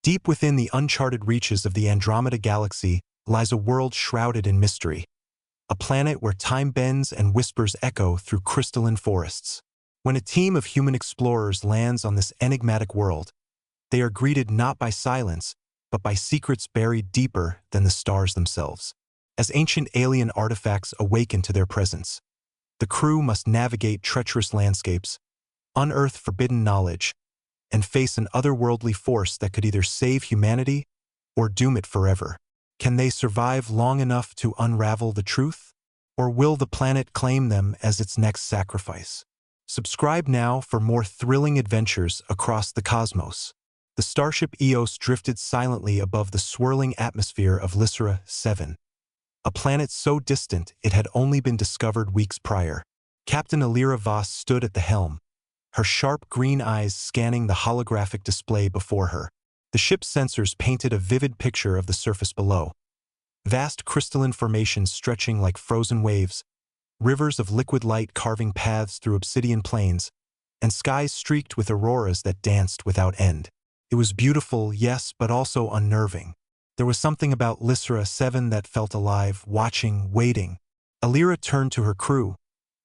Deep within the uncharted reaches of the Andromeda Galaxy lies a world shrouded in mystery, a planet where time bends and whispers echo through crystalline forests. When a team of human explorers lands on this enigmatic world, they are greeted not by silence, but by secrets buried deeper than the stars themselves. As ancient alien artifacts awaken to their presence, the crew must navigate treacherous landscapes, unearth forbidden knowledge, and face an otherworldly force that could either save humanity or doom it forever. Can they survive long enough to unravel the truth? Or will the planet claim them as its next sacrifice? Subscribe now for more thrilling adventures across the cosmos. The starship Eos drifted silently above the swirling atmosphere of Lysera 7, a planet so distant it had only been discovered weeks prior. Captain Alira Voss stood at the helm, her sharp green eyes scanning the holographic display before her. The ship's sensors painted a vivid picture of the surface below. Vast crystalline formations stretching like frozen waves, rivers of liquid light carving paths through obsidian plains, and skies streaked with auroras that danced without end. It was beautiful, yes, but also unnerving. There was something about Lysera 7 that felt alive, watching, waiting. Alira turned to her crew,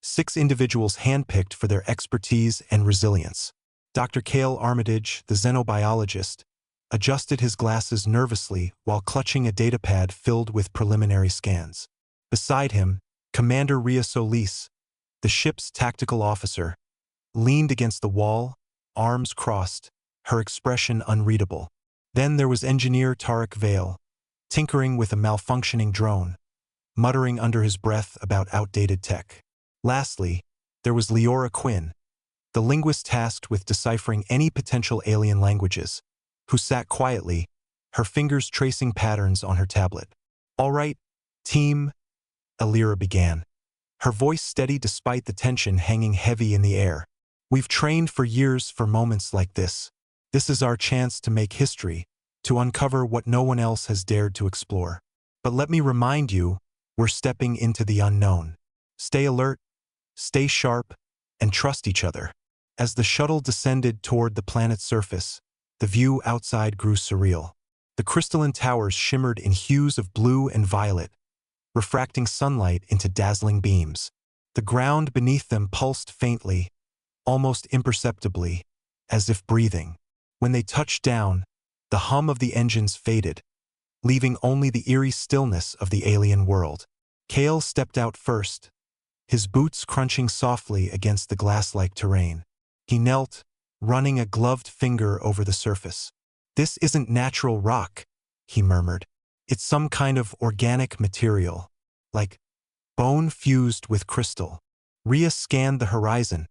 6 individuals handpicked for their expertise and resilience. Dr. Cale Armitage, the xenobiologist, adjusted his glasses nervously while clutching a datapad filled with preliminary scans. Beside him, Commander Ria Solis, the ship's tactical officer, leaned against the wall, arms crossed, her expression unreadable. Then there was Engineer Tarek Vale, tinkering with a malfunctioning drone, muttering under his breath about outdated tech. Lastly, there was Leora Quinn, the linguist tasked with deciphering any potential alien languages, who sat quietly, her fingers tracing patterns on her tablet. "All right, team," Alira began, her voice steady despite the tension hanging heavy in the air. "We've trained for years for moments like this. This is our chance to make history, to uncover what no one else has dared to explore. But let me remind you, we're stepping into the unknown. Stay alert, stay sharp, and trust each other." As the shuttle descended toward the planet's surface, the view outside grew surreal. The crystalline towers shimmered in hues of blue and violet, refracting sunlight into dazzling beams. The ground beneath them pulsed faintly, almost imperceptibly, as if breathing. When they touched down, the hum of the engines faded, leaving only the eerie stillness of the alien world. Cale stepped out first, his boots crunching softly against the glass-like terrain. He knelt, running a gloved finger over the surface. "This isn't natural rock," he murmured. "It's some kind of organic material, like bone fused with crystal." Ria scanned the horizon,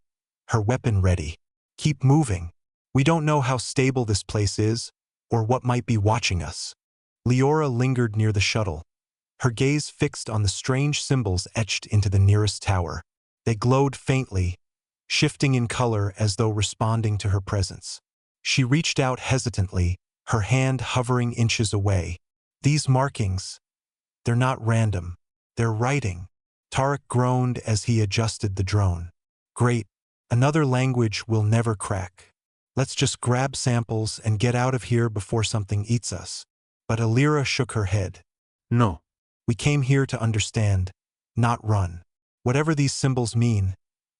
her weapon ready. "Keep moving. We don't know how stable this place is, or what might be watching us." Leora lingered near the shuttle, her gaze fixed on the strange symbols etched into the nearest tower. They glowed faintly, shifting in color as though responding to her presence. She reached out hesitantly, her hand hovering inches away. "These markings, they're not random. They're writing." Tarek groaned as he adjusted the drone. "Great. Another language we'll never crack. Let's just grab samples and get out of here before something eats us." But Alira shook her head. "No. We came here to understand, not run. Whatever these symbols mean,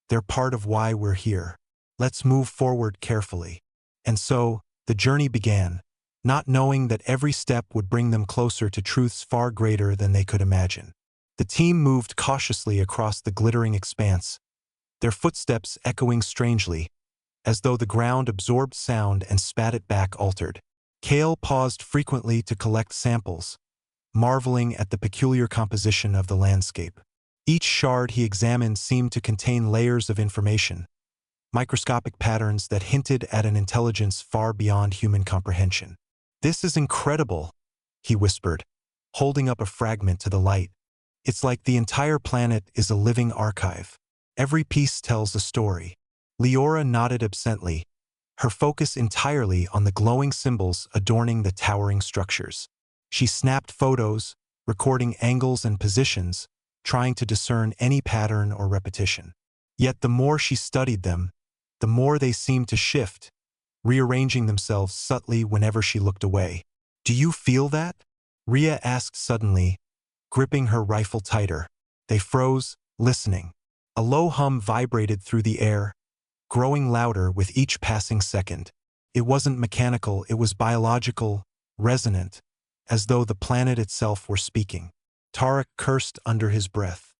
they're part of why we're here. Let's move forward carefully." And so, the journey began, not knowing that every step would bring them closer to truths far greater than they could imagine. The team moved cautiously across the glittering expanse, their footsteps echoing strangely, as though the ground absorbed sound and spat it back altered. Cale paused frequently to collect samples, marveling at the peculiar composition of the landscape. Each shard he examined seemed to contain layers of information, microscopic patterns that hinted at an intelligence far beyond human comprehension. "This is incredible," he whispered, holding up a fragment to the light. "It's like the entire planet is a living archive. Every piece tells a story." Leora nodded absently, her focus entirely on the glowing symbols adorning the towering structures. She snapped photos, recording angles and positions, trying to discern any pattern or repetition. Yet the more she studied them, the more they seemed to shift, rearranging themselves subtly whenever she looked away. "Do you feel that?" Rhea asked suddenly, gripping her rifle tighter. They froze, listening. A low hum vibrated through the air, growing louder with each passing second. It wasn't mechanical, it was biological, resonant, as though the planet itself were speaking. Tarek cursed under his breath.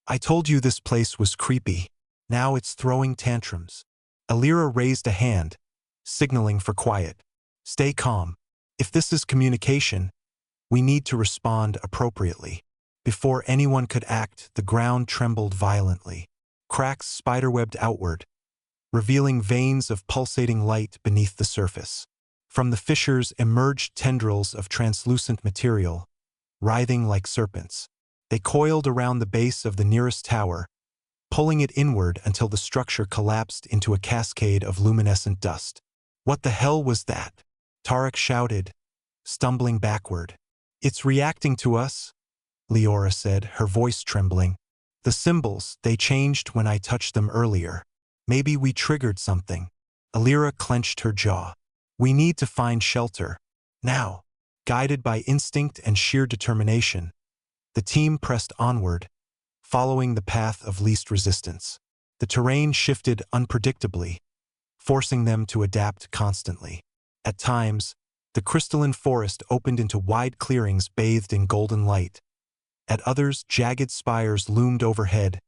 "I told you this place was creepy. Now it's throwing tantrums." Alira raised a hand, signaling for quiet. "Stay calm. If this is communication, we need to respond appropriately." Before anyone could act, the ground trembled violently. Cracks spiderwebbed outward, revealing veins of pulsating light beneath the surface. From the fissures emerged tendrils of translucent material, writhing like serpents. They coiled around the base of the nearest tower, pulling it inward until the structure collapsed into a cascade of luminescent dust. "What the hell was that?" Tarek shouted, stumbling backward. "It's reacting to us," Leora said, her voice trembling. "The symbols, they changed when I touched them earlier. Maybe we triggered something." Alira clenched her jaw. "We need to find shelter. Now." Guided by instinct and sheer determination, the team pressed onward, following the path of least resistance. The terrain shifted unpredictably, forcing them to adapt constantly. At times, the crystalline forest opened into wide clearings bathed in golden light. At others, jagged spires loomed overhead,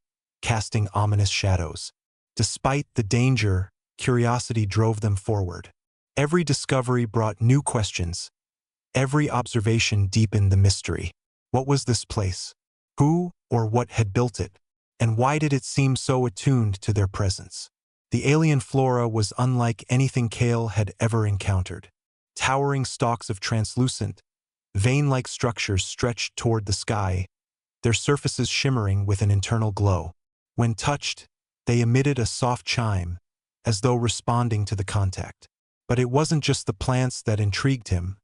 casting ominous shadows. Despite the danger, curiosity drove them forward. Every discovery brought new questions. Every observation deepened the mystery. What was this place? Who or what had built it? And why did it seem so attuned to their presence? The alien flora was unlike anything Kale had ever encountered. Towering stalks of translucent, vein-like structures stretched toward the sky, their surfaces shimmering with an internal glow. When touched, they emitted a soft chime, as though responding to the contact. But it wasn't just the plants that intrigued him.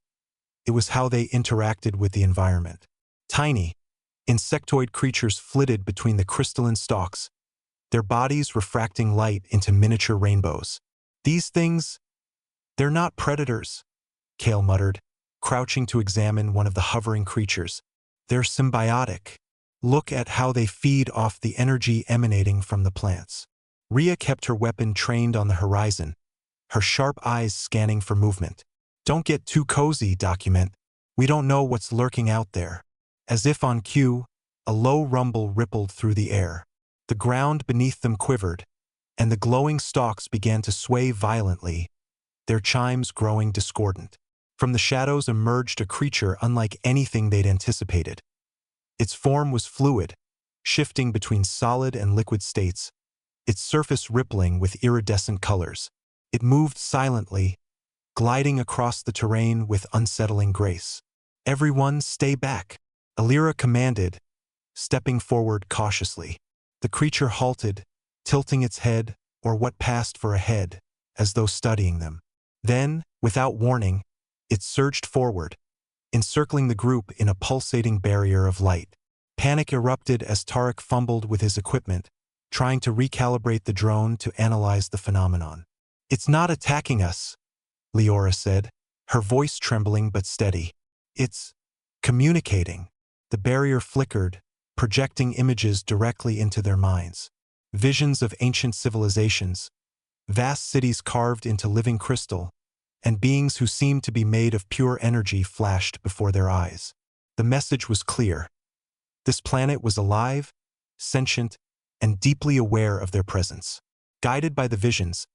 It was how they interacted with the environment. Tiny, insectoid creatures flitted between the crystalline stalks, their bodies refracting light into miniature rainbows. "These things, they're not predators," Kale muttered, crouching to examine one of the hovering creatures. "They're symbiotic. Look at how they feed off the energy emanating from the plants." Rhea kept her weapon trained on the horizon, her sharp eyes scanning for movement. "Don't get too cozy, document. We don't know what's lurking out there." As if on cue, a low rumble rippled through the air. The ground beneath them quivered, and the glowing stalks began to sway violently, their chimes growing discordant. From the shadows emerged a creature unlike anything they'd anticipated. Its form was fluid, shifting between solid and liquid states, its surface rippling with iridescent colors. It moved silently, gliding across the terrain with unsettling grace. "Everyone, stay back," Alira commanded, stepping forward cautiously. The creature halted, tilting its head, or what passed for a head, as though studying them. Then, without warning, it surged forward, encircling the group in a pulsating barrier of light. Panic erupted as Tarek fumbled with his equipment, trying to recalibrate the drone to analyze the phenomenon. "It's not attacking us," Leora said, her voice trembling but steady. "It's communicating." The barrier flickered, projecting images directly into their minds. Visions of ancient civilizations, vast cities carved into living crystal, and beings who seemed to be made of pure energy flashed before their eyes. The message was clear. This planet was alive, sentient, and deeply aware of their presence. Guided by the visions,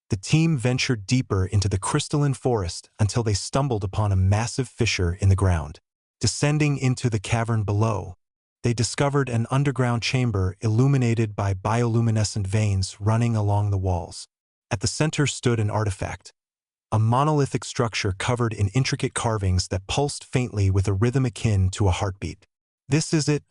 the team ventured deeper into the crystalline forest until they stumbled upon a massive fissure in the ground. Descending into the cavern below, they discovered an underground chamber illuminated by bioluminescent veins running along the walls. At the center stood an artifact, a monolithic structure covered in intricate carvings that pulsed faintly with a rhythm akin to a heartbeat. "This is it,"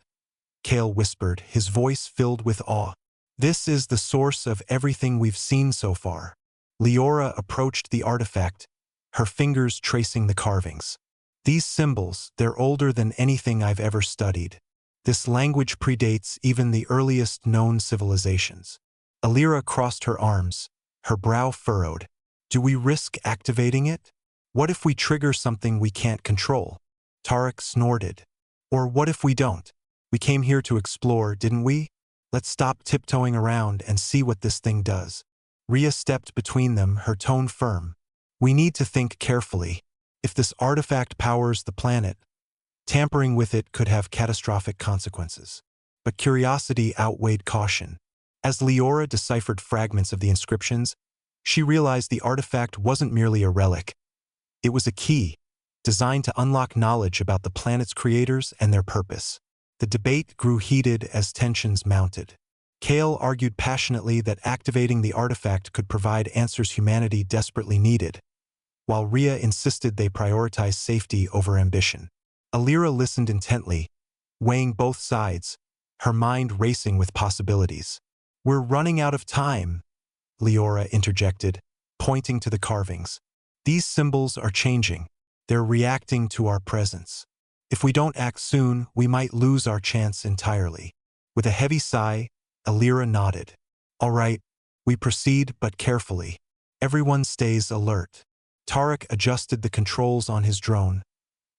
Kale whispered, his voice filled with awe. "This is the source of everything we've seen so far." Leora approached the artifact, her fingers tracing the carvings. "These symbols, they're older than anything I've ever studied. This language predates even the earliest known civilizations." Alira crossed her arms, her brow furrowed. Do we risk activating it? What if we trigger something we can't control? Tarek snorted. Or what if we don't? We came here to explore, didn't we? Let's stop tiptoeing around and see what this thing does. Rhea stepped between them, her tone firm. We need to think carefully. If this artifact powers the planet, tampering with it could have catastrophic consequences. But curiosity outweighed caution. As Leora deciphered fragments of the inscriptions, she realized the artifact wasn't merely a relic. It was a key, designed to unlock knowledge about the planet's creators and their purpose. The debate grew heated as tensions mounted. Kale argued passionately that activating the artifact could provide answers humanity desperately needed, while Rhea insisted they prioritize safety over ambition. Alira listened intently, weighing both sides, her mind racing with possibilities. We're running out of time, Leora interjected, pointing to the carvings. These symbols are changing. They're reacting to our presence. If we don't act soon, we might lose our chance entirely. With a heavy sigh, Alira nodded. All right, we proceed, but carefully. Everyone stays alert. Tarek adjusted the controls on his drone,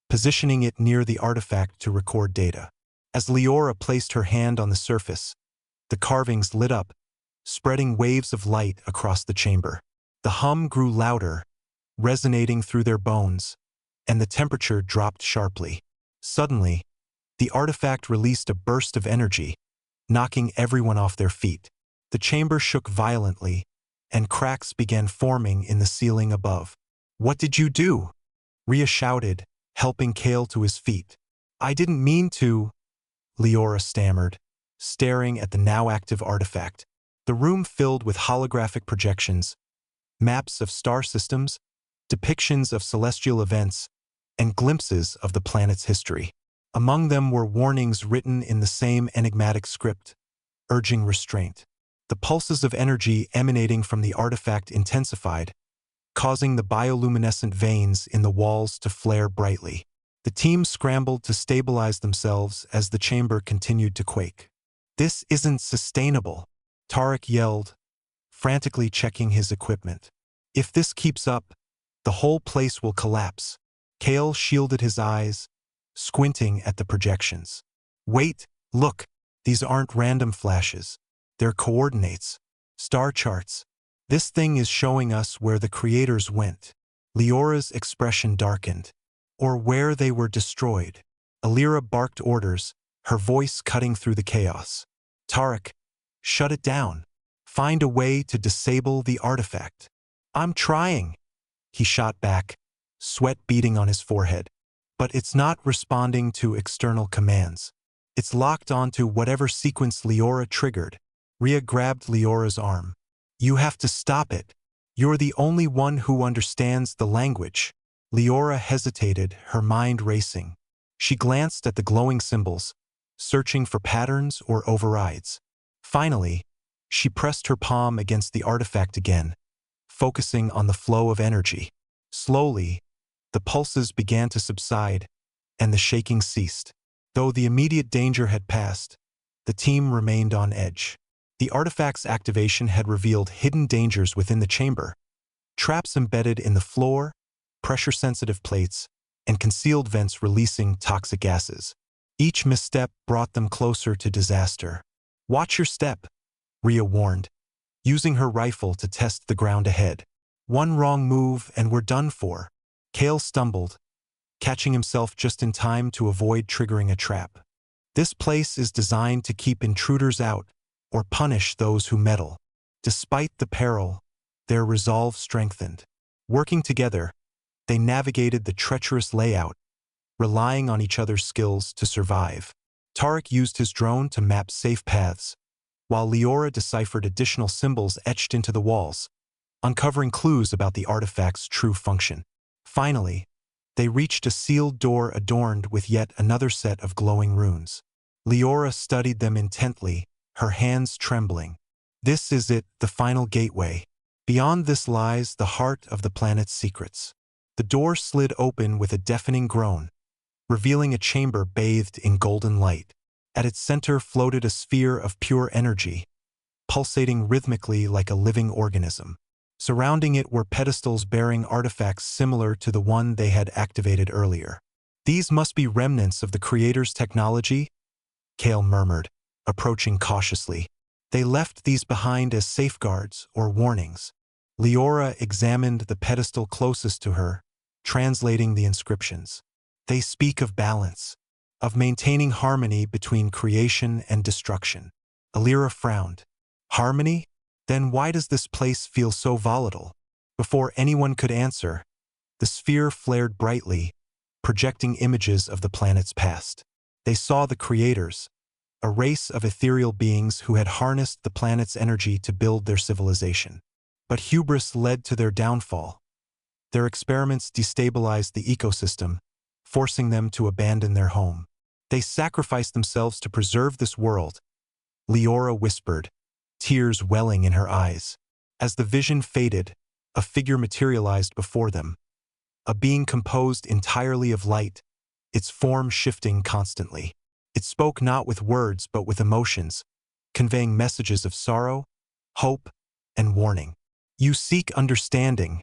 positioning it near the artifact to record data. As Leora placed her hand on the surface, the carvings lit up, spreading waves of light across the chamber. The hum grew louder, resonating through their bones, and the temperature dropped sharply. Suddenly, the artifact released a burst of energy, knocking everyone off their feet. The chamber shook violently, and cracks began forming in the ceiling above. What did you do? Rhea shouted, helping Kale to his feet. I didn't mean to, Leora stammered, staring at the now active artifact. The room filled with holographic projections, maps of star systems, depictions of celestial events, and glimpses of the planet's history. Among them were warnings written in the same enigmatic script, urging restraint. The pulses of energy emanating from the artifact intensified, causing the bioluminescent veins in the walls to flare brightly. The team scrambled to stabilize themselves as the chamber continued to quake. This isn't sustainable, Tarek yelled, frantically checking his equipment. If this keeps up, the whole place will collapse. Kale shielded his eyes, squinting at the projections. Wait, look, these aren't random flashes. They're coordinates, star charts. This thing is showing us where the creators went. Leora's expression darkened. Or where they were destroyed. Alira barked orders, her voice cutting through the chaos. Tarek, shut it down. Find a way to disable the artifact. I'm trying, he shot back, sweat beading on his forehead. But it's not responding to external commands. It's locked onto whatever sequence Leora triggered. Rhea grabbed Leora's arm. You have to stop it. You're the only one who understands the language. Leora hesitated, her mind racing. She glanced at the glowing symbols, searching for patterns or overrides. Finally, she pressed her palm against the artifact again, focusing on the flow of energy. Slowly, the pulses began to subside, and the shaking ceased. Though the immediate danger had passed, the team remained on edge. The artifact's activation had revealed hidden dangers within the chamber, traps embedded in the floor, pressure-sensitive plates, and concealed vents releasing toxic gases. Each misstep brought them closer to disaster. Watch your step, Rhea warned, using her rifle to test the ground ahead. One wrong move and we're done for. Kale stumbled, catching himself just in time to avoid triggering a trap. This place is designed to keep intruders out or punish those who meddle. Despite the peril, their resolve strengthened. Working together, they navigated the treacherous layout, relying on each other's skills to survive. Tarek used his drone to map safe paths, while Leora deciphered additional symbols etched into the walls, uncovering clues about the artifact's true function. Finally, they reached a sealed door adorned with yet another set of glowing runes. Leora studied them intently, her hands trembling. This is it, the final gateway. Beyond this lies the heart of the planet's secrets. The door slid open with a deafening groan, revealing a chamber bathed in golden light. At its center floated a sphere of pure energy, pulsating rhythmically like a living organism. Surrounding it were pedestals bearing artifacts similar to the one they had activated earlier. These must be remnants of the creator's technology, Kale murmured, approaching cautiously. They left these behind as safeguards or warnings. Leora examined the pedestal closest to her, translating the inscriptions. They speak of balance, of maintaining harmony between creation and destruction. Alira frowned. Harmony? Then why does this place feel so volatile? Before anyone could answer, the sphere flared brightly, projecting images of the planet's past. They saw the creators, a race of ethereal beings who had harnessed the planet's energy to build their civilization. But hubris led to their downfall. Their experiments destabilized the ecosystem, forcing them to abandon their home. They sacrificed themselves to preserve this world, Leora whispered, tears welling in her eyes. As the vision faded, a figure materialized before them. A being composed entirely of light, its form shifting constantly. It spoke not with words but with emotions, conveying messages of sorrow, hope, and warning. You seek understanding,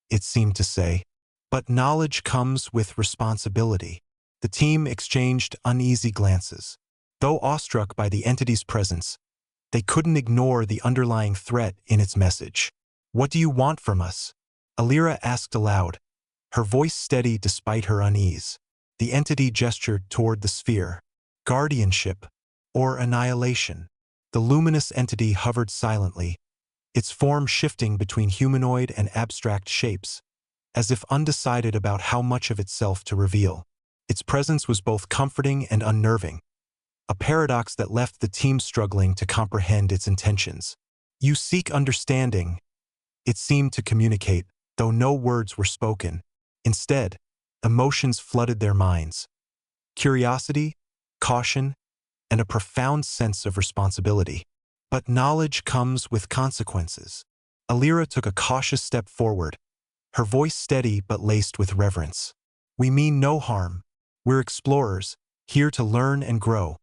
it seemed to say, but knowledge comes with responsibility. The team exchanged uneasy glances. Though awestruck by the entity's presence, they couldn't ignore the underlying threat in its message. What do you want from us? Alira asked aloud, her voice steady despite her unease. The entity gestured toward the sphere. Guardianship, or annihilation. The luminous entity hovered silently, its form shifting between humanoid and abstract shapes, as if undecided about how much of itself to reveal. Its presence was both comforting and unnerving, a paradox that left the team struggling to comprehend its intentions. You seek understanding, it seemed to communicate, though no words were spoken. Instead, emotions flooded their minds. Curiosity, caution, and a profound sense of responsibility. But knowledge comes with consequences. Alira took a cautious step forward, her voice steady but laced with reverence. We mean no harm. We're explorers, here to learn and grow,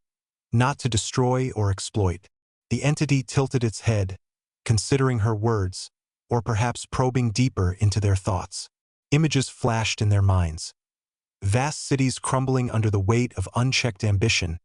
not to destroy or exploit. The entity tilted its head, considering her words, or perhaps probing deeper into their thoughts. Images flashed in their minds. Vast cities crumbling under the weight of unchecked ambition,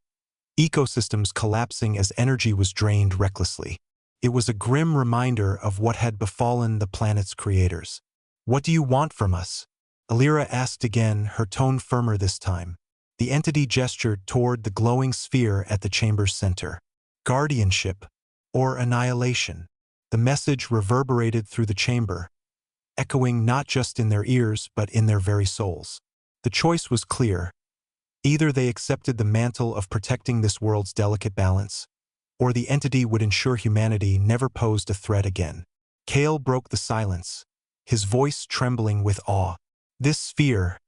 ecosystems collapsing as energy was drained recklessly. It was a grim reminder of what had befallen the planet's creators. What do you want from us? Alira asked again, her tone firmer this time. The entity gestured toward the glowing sphere at the chamber's center. Guardianship, or annihilation. The message reverberated through the chamber, echoing not just in their ears but in their very souls. The choice was clear. Either they accepted the mantle of protecting this world's delicate balance, or the entity would ensure humanity never posed a threat again. Kale broke the silence, his voice trembling with awe. This sphere,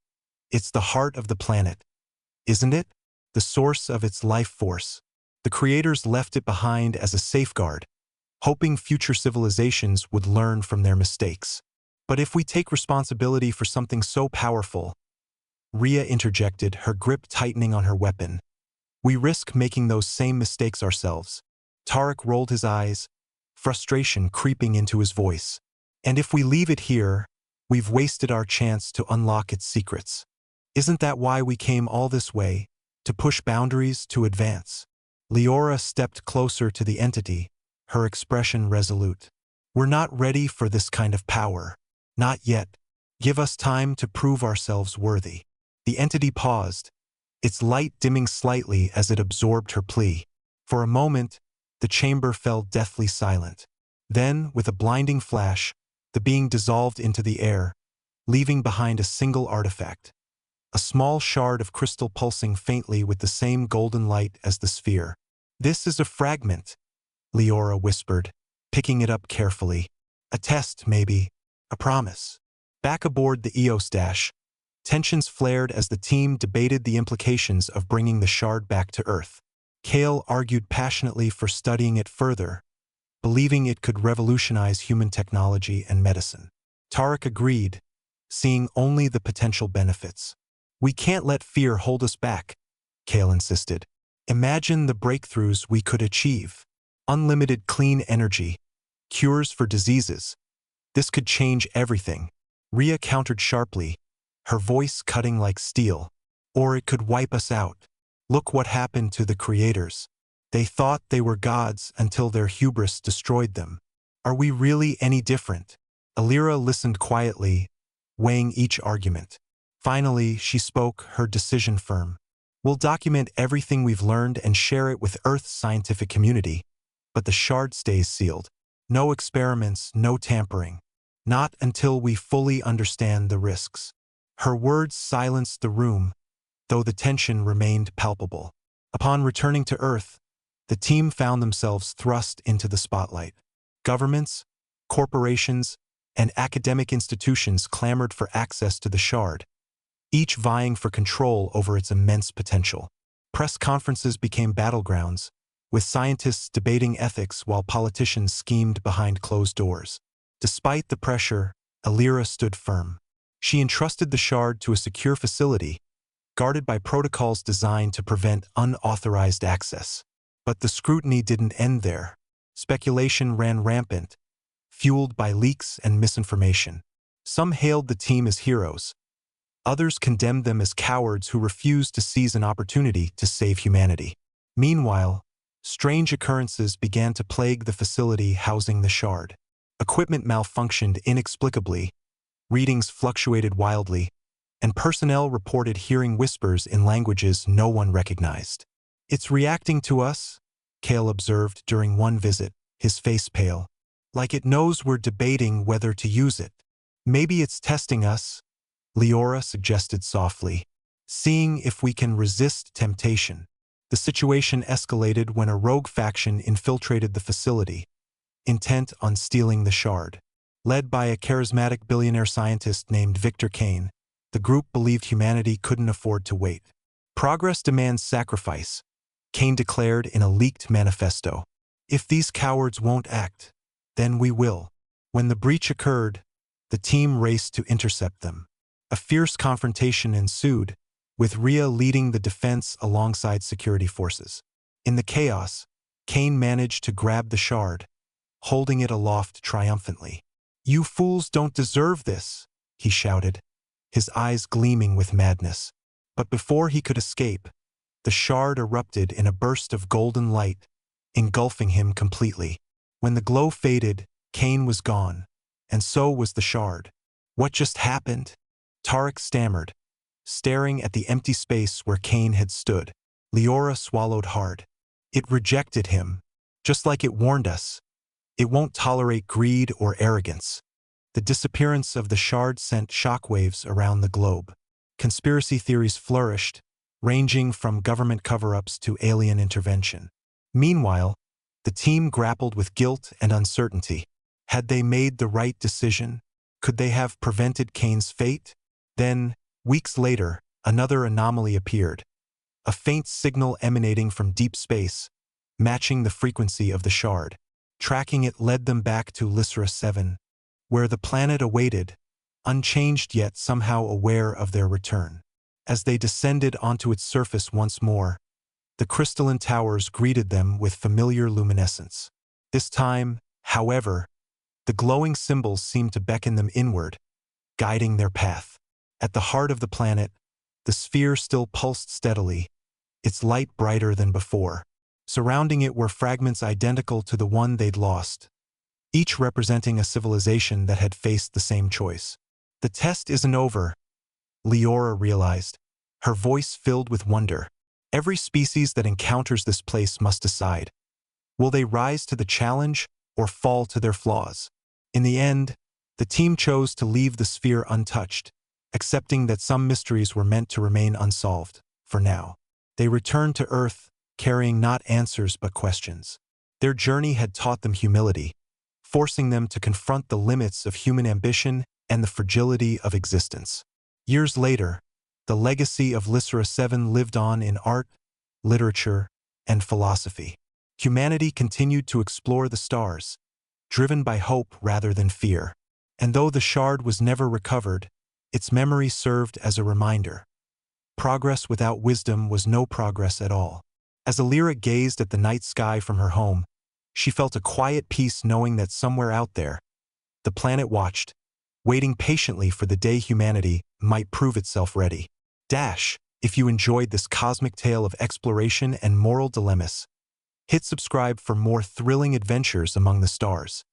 it's the heart of the planet, isn't it? The source of its life force. The creators left it behind as a safeguard, hoping future civilizations would learn from their mistakes. But if we take responsibility for something so powerful, Rhea interjected, her grip tightening on her weapon, we risk making those same mistakes ourselves. Tarek rolled his eyes, frustration creeping into his voice. And if we leave it here, we've wasted our chance to unlock its secrets. Isn't that why we came all this way? To push boundaries, to advance? Leora stepped closer to the entity, her expression resolute. We're not ready for this kind of power. Not yet. Give us time to prove ourselves worthy. The entity paused, its light dimming slightly as it absorbed her plea. For a moment, the chamber fell deathly silent. Then, with a blinding flash, the being dissolved into the air, leaving behind a single artifact. A small shard of crystal pulsing faintly with the same golden light as the sphere. This is a fragment, Leora whispered, picking it up carefully. A test, maybe. A promise. Back aboard the Eostash, tensions flared as the team debated the implications of bringing the shard back to Earth. Kale argued passionately for studying it further, believing it could revolutionize human technology and medicine. Tarek agreed, seeing only the potential benefits. We can't let fear hold us back, Kale insisted. Imagine the breakthroughs we could achieve. Unlimited clean energy, cures for diseases, This could change everything. Rhea countered sharply, her voice cutting like steel. Or it could wipe us out. Look what happened to the creators. They thought they were gods until their hubris destroyed them. Are we really any different? Alira listened quietly, weighing each argument. Finally, she spoke, her decision firm. We'll document everything we've learned and share it with Earth's scientific community. But the shard stays sealed. No experiments, no tampering. Not until we fully understand the risks. Her words silenced the room, though the tension remained palpable. Upon returning to Earth, the team found themselves thrust into the spotlight. Governments, corporations, and academic institutions clamored for access to the shard, each vying for control over its immense potential. Press conferences became battlegrounds, with scientists debating ethics while politicians schemed behind closed doors. Despite the pressure, Alira stood firm. She entrusted the shard to a secure facility, guarded by protocols designed to prevent unauthorized access. But the scrutiny didn't end there. Speculation ran rampant, fueled by leaks and misinformation. Some hailed the team as heroes. Others condemned them as cowards who refused to seize an opportunity to save humanity. Meanwhile, strange occurrences began to plague the facility housing the shard. Equipment malfunctioned inexplicably, readings fluctuated wildly, and personnel reported hearing whispers in languages no one recognized. "It's reacting to us," Kale observed during one visit, his face pale. "Like it knows we're debating whether to use it." "Maybe it's testing us," Leora suggested softly, "seeing if we can resist temptation." The situation escalated when a rogue faction infiltrated the facility, intent on stealing the shard. Led by a charismatic billionaire scientist named Victor Kane, the group believed humanity couldn't afford to wait. "Progress demands sacrifice," Kane declared in a leaked manifesto. "If these cowards won't act, then we will." When the breach occurred, the team raced to intercept them. A fierce confrontation ensued, with Rhea leading the defense alongside security forces. In the chaos, Kane managed to grab the shard, holding it aloft triumphantly. "You fools don't deserve this," he shouted, his eyes gleaming with madness. But before he could escape, the shard erupted in a burst of golden light, engulfing him completely. When the glow faded, Kane was gone, and so was the shard. "What just happened?" Tarek stammered, staring at the empty space where Kane had stood. Leora swallowed hard. "It rejected him, just like it warned us. It won't tolerate greed or arrogance." The disappearance of the shard sent shockwaves around the globe. Conspiracy theories flourished, ranging from government cover-ups to alien intervention. Meanwhile, the team grappled with guilt and uncertainty. Had they made the right decision? Could they have prevented Kane's fate? Then, weeks later, another anomaly appeared. A faint signal emanating from deep space, matching the frequency of the shard. Tracking it led them back to Lysra 7, where the planet awaited, unchanged yet somehow aware of their return. As they descended onto its surface once more, the crystalline towers greeted them with familiar luminescence. This time, however, the glowing symbols seemed to beckon them inward, guiding their path. At the heart of the planet, the sphere still pulsed steadily, its light brighter than before. Surrounding it were fragments identical to the one they'd lost, each representing a civilization that had faced the same choice. "The test isn't over," Leora realized, her voice filled with wonder. "Every species that encounters this place must decide. Will they rise to the challenge or fall to their flaws?" In the end, the team chose to leave the sphere untouched, accepting that some mysteries were meant to remain unsolved, for now. They returned to Earth, carrying not answers but questions. Their journey had taught them humility, forcing them to confront the limits of human ambition and the fragility of existence. Years later, the legacy of Lysra 7 lived on in art, literature, and philosophy. Humanity continued to explore the stars, driven by hope rather than fear. And though the shard was never recovered, its memory served as a reminder. Progress without wisdom was no progress at all. As Alira gazed at the night sky from her home, she felt a quiet peace knowing that somewhere out there, The planet watched, waiting patiently for the day humanity might prove itself ready. If you enjoyed this cosmic tale of exploration and moral dilemmas, hit subscribe for more thrilling adventures among the stars.